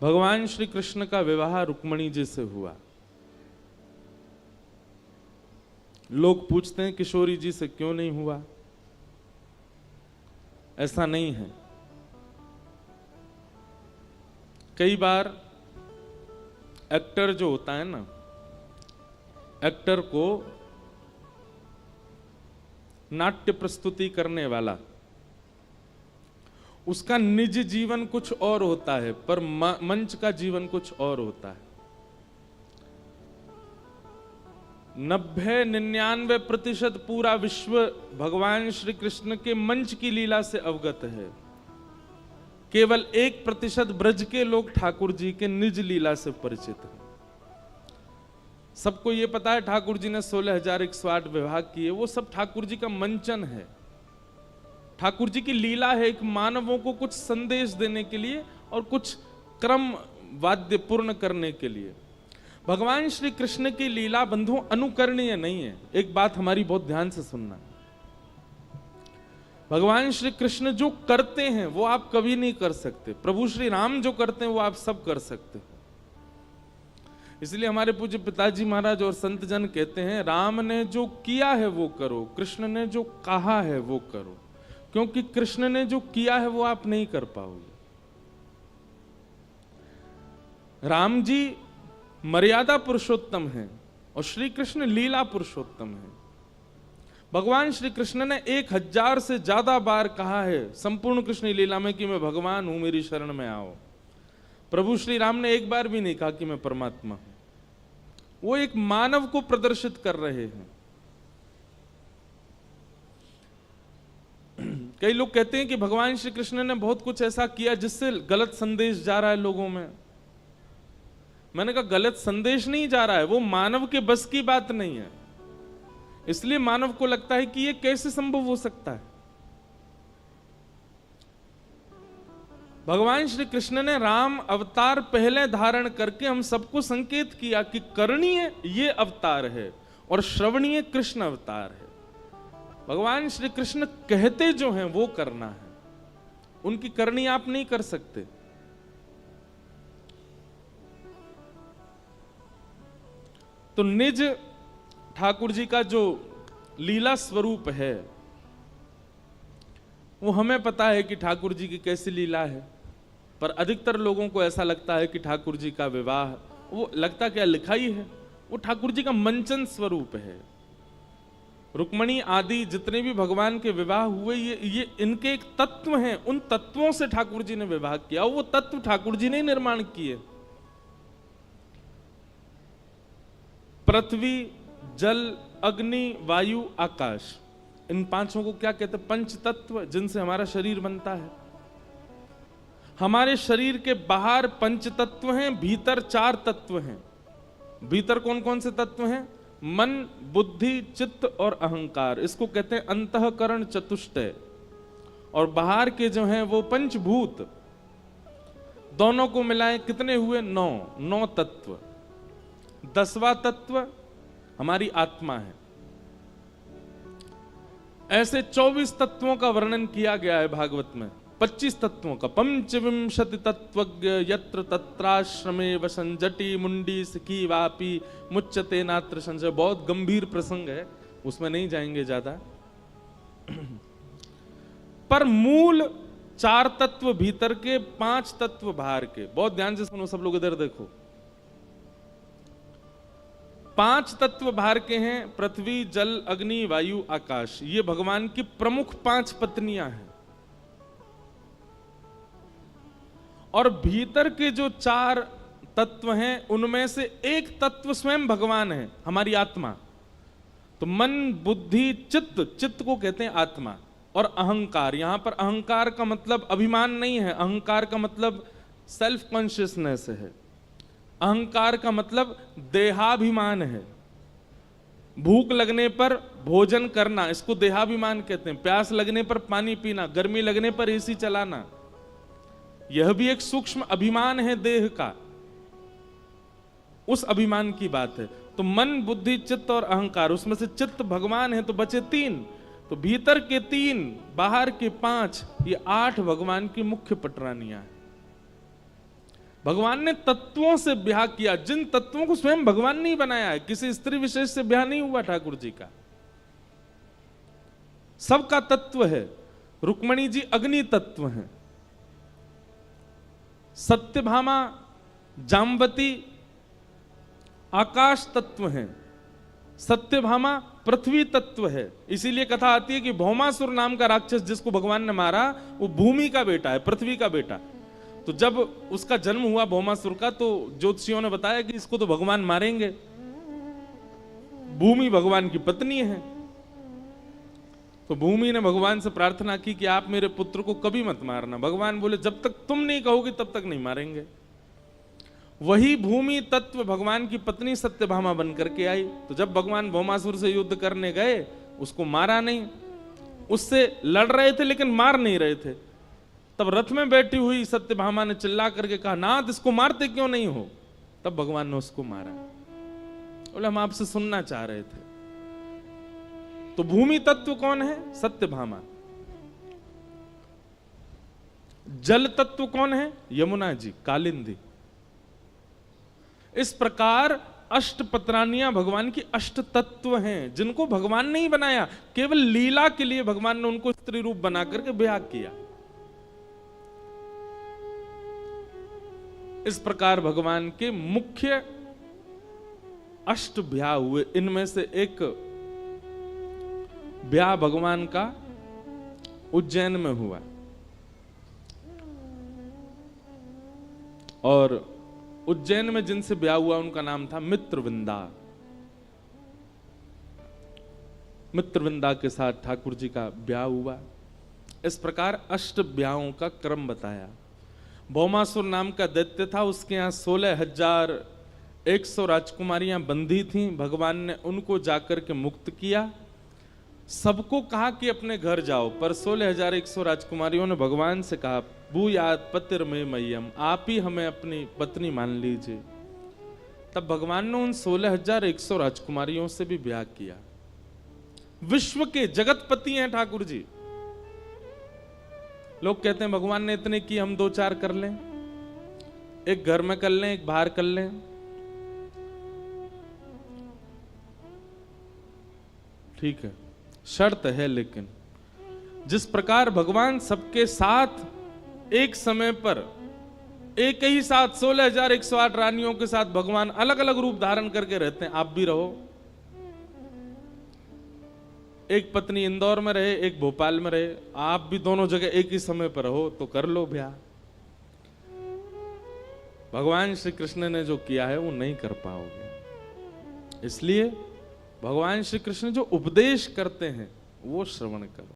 भगवान श्री कृष्ण का विवाह रुक्मिणी जी से हुआ। लोग पूछते हैं किशोरी जी से क्यों नहीं हुआ। ऐसा नहीं है। कई बार एक्टर जो होता है ना, एक्टर को नाट्य प्रस्तुति करने वाला, उसका निज जीवन कुछ और होता है, पर मंच का जीवन कुछ और होता है। 90-99% पूरा विश्व भगवान श्री कृष्ण के मंच की लीला से अवगत है। केवल 1% ब्रज के लोग ठाकुर जी के निज लीला से परिचित हैं। सबको यह पता है ठाकुर जी ने 16,108 विवाह किए, वो सब ठाकुर जी का मंचन है, ठाकुर जी की लीला है, एक मानवों को कुछ संदेश देने के लिए और कुछ क्रम वाद्य पूर्ण करने के लिए। भगवान श्री कृष्ण की लीला बंधुओं अनुकरणीय नहीं है। एक बात हमारी बहुत ध्यान से सुनना, भगवान श्री कृष्ण जो करते हैं वो आप कभी नहीं कर सकते। प्रभु श्री राम जो करते हैं वो आप सब कर सकते हो। इसलिए हमारे पूज्य पिताजी महाराज और संत जन कहते हैं, राम ने जो किया है वो करो, कृष्ण ने जो कहा है वो करो, क्योंकि कृष्ण ने जो किया है वो आप नहीं कर पाओगे। राम जी मर्यादा पुरुषोत्तम हैं और श्री कृष्ण लीला पुरुषोत्तम हैं। भगवान श्री कृष्ण ने 1000 से ज्यादा बार कहा है संपूर्ण कृष्ण लीला में कि मैं भगवान हूं, मेरी शरण में आओ। प्रभु श्री राम ने एक बार भी नहीं कहा कि मैं परमात्मा हूं। वो एक मानव को प्रदर्शित कर रहे हैं। कई लोग कहते हैं कि भगवान श्री कृष्ण ने बहुत कुछ ऐसा किया जिससे गलत संदेश जा रहा है लोगों में। मैंने कहा गलत संदेश नहीं जा रहा है, वो मानव के बस की बात नहीं है। इसलिए मानव को लगता है कि ये कैसे संभव हो सकता है। भगवान श्री कृष्ण ने राम अवतार पहले धारण करके हम सबको संकेत किया कि करणीय ये अवतार है और श्रवणीय कृष्ण अवतार है। भगवान श्री कृष्ण कहते जो हैं वो करना है, उनकी करनी आप नहीं कर सकते। तो निज ठाकुर जी का जो लीला स्वरूप है वो हमें पता है कि ठाकुर जी की कैसी लीला है, पर अधिकतर लोगों को ऐसा लगता है कि ठाकुर जी का विवाह, वो लगता क्या लिखा ही है, वो ठाकुर जी का मंचन स्वरूप है। रुक्मिणी आदि जितने भी भगवान के विवाह हुए ये इनके एक तत्व हैं, उन तत्वों से ठाकुर जी ने विवाह किया। वो तत्व ठाकुर जी ने निर्माण किए। पृथ्वी, जल, अग्नि, वायु, आकाश, इन पांचों को क्या कहते हैं? पंच तत्व, जिनसे हमारा शरीर बनता है। हमारे शरीर के बाहर पंच तत्व हैं, भीतर 4 तत्व हैं। भीतर कौन कौन से तत्व हैं? मन, बुद्धि, चित्त और अहंकार। इसको कहते हैं अंतःकरण चतुष्टय। और बाहर के जो हैं वो पंचभूत, दोनों को मिलाएं कितने हुए? 9 तत्व। 10वां तत्व हमारी आत्मा है। ऐसे 24 तत्वों का वर्णन किया गया है भागवत में। 25 तत्वों का। पंचविंशति तत्वज्ञ यत्र तत्राश्रमे वसंजटी मुंडी सिकी वापी मुच्यते नात्र संजय। बहुत गंभीर प्रसंग है, उसमें नहीं जाएंगे ज्यादा। पर मूल 4 तत्व भीतर के, 5 तत्व बाहर के। बहुत ध्यान से सुनो सब लोग, इधर देखो। 5 तत्व बाहर के हैं, पृथ्वी, जल, अग्नि, वायु, आकाश। ये भगवान की प्रमुख 5 पत्नियां हैं। और भीतर के जो 4 तत्व हैं उनमें से एक तत्व स्वयं भगवान है, हमारी आत्मा। तो मन, बुद्धि, चित्त, चित्त को कहते हैं आत्मा। और अहंकार, यहां पर अहंकार का मतलब अभिमान नहीं है, अहंकार का मतलब सेल्फ कॉन्शियसनेस है। अहंकार का मतलब देहाभिमान है। भूख लगने पर भोजन करना, इसको देहाभिमान कहते हैं। प्यास लगने पर पानी पीना, गर्मी लगने पर एसी चलाना, यह भी एक सूक्ष्म अभिमान है देह का। उस अभिमान की बात है। तो मन, बुद्धि, चित्त और अहंकार, उसमें से चित्त भगवान है तो बचे 3। तो भीतर के 3, बाहर के 5, ये 8 भगवान की मुख्य पटरानियां हैं। भगवान ने तत्वों से ब्याह किया, जिन तत्वों को स्वयं भगवान ने ही बनाया है। किसी स्त्री विशेष से ब्याह नहीं हुआ ठाकुर जी का, सबका तत्व है। रुक्मणी जी अग्नि तत्व हैं, सत्यभामा जाम्बती आकाश तत्व हैं, सत्यभामा पृथ्वी तत्व है। इसीलिए कथा आती है कि भौमासुर नाम का राक्षस जिसको भगवान ने मारा वो भूमि का बेटा है, पृथ्वी का बेटा। तो जब उसका जन्म हुआ भौमासुर का, तो ज्योतिषियों ने बताया कि इसको तो भगवान मारेंगे, भूमि भगवान की पत्नी है। तो भूमि ने भगवान से प्रार्थना की कि आप मेरे पुत्र को कभी मत मारना। भगवान बोले जब तक तुम नहीं कहोगे तब तक नहीं मारेंगे। वही भूमि तत्व भगवान की पत्नी सत्यभामा बन करके आई। तो जब भगवान भौमासुर से युद्ध करने गए, उसको मारा नहीं, उससे लड़ रहे थे लेकिन मार नहीं रहे थे। तब रथ में बैठी हुई सत्यभामा ने चिल्ला करके कहा, नाथ इसको मारते क्यों नहीं हो? तब भगवान ने उसको मारा। बोले हम आपसे सुनना चाह रहे थे। तो भूमि तत्व कौन है? सत्यभामा। जल तत्व कौन है? यमुना जी, कालिंदी। इस प्रकार अष्टपत्रानियां भगवान की अष्ट तत्व हैं, जिनको भगवान ने ही बनाया। केवल लीला के लिए भगवान ने उनको स्त्री रूप बना करके ब्याह किया। इस प्रकार भगवान के मुख्य अष्ट ब्याह हुए। इनमें से एक ब्याह भगवान का उज्जैन में हुआ, और उज्जैन में जिनसे ब्याह हुआ उनका नाम था मित्रविंदा। मित्रविंदा के साथ ठाकुर जी का ब्याह हुआ। इस प्रकार अष्ट ब्याहों का क्रम बताया। भौमासुर नाम का दैत्य था, उसके यहाँ 16,100 राजकुमारियां बंधी थीं। भगवान ने उनको जाकर के मुक्त किया। सबको कहा कि अपने घर जाओ, पर 16,100 राजकुमारियों ने भगवान से कहा, भूयात पतिर में मय्यम, आप ही हमें अपनी पत्नी मान लीजिए। तब भगवान ने उन 16,100 राजकुमारियों से भी ब्याह किया। विश्व के जगतपति हैं ठाकुर जी। लोग कहते हैं भगवान ने इतने की, हम 2-4 कर लें, एक घर में कर लें, एक बाहर कर लें। ठीक है, शर्त है, लेकिन जिस प्रकार भगवान सबके साथ एक समय पर एक ही साथ 16,108 रानियों के साथ भगवान अलग अलग रूप धारण करके रहते हैं, आप भी रहो। एक पत्नी इंदौर में रहे, एक भोपाल में रहे, आप भी दोनों जगह एक ही समय पर रहो, तो कर लो ब्याह। भगवान श्री कृष्ण ने जो किया है वो नहीं कर पाओगे। इसलिए भगवान श्री कृष्ण जो उपदेश करते हैं वो श्रवण करो।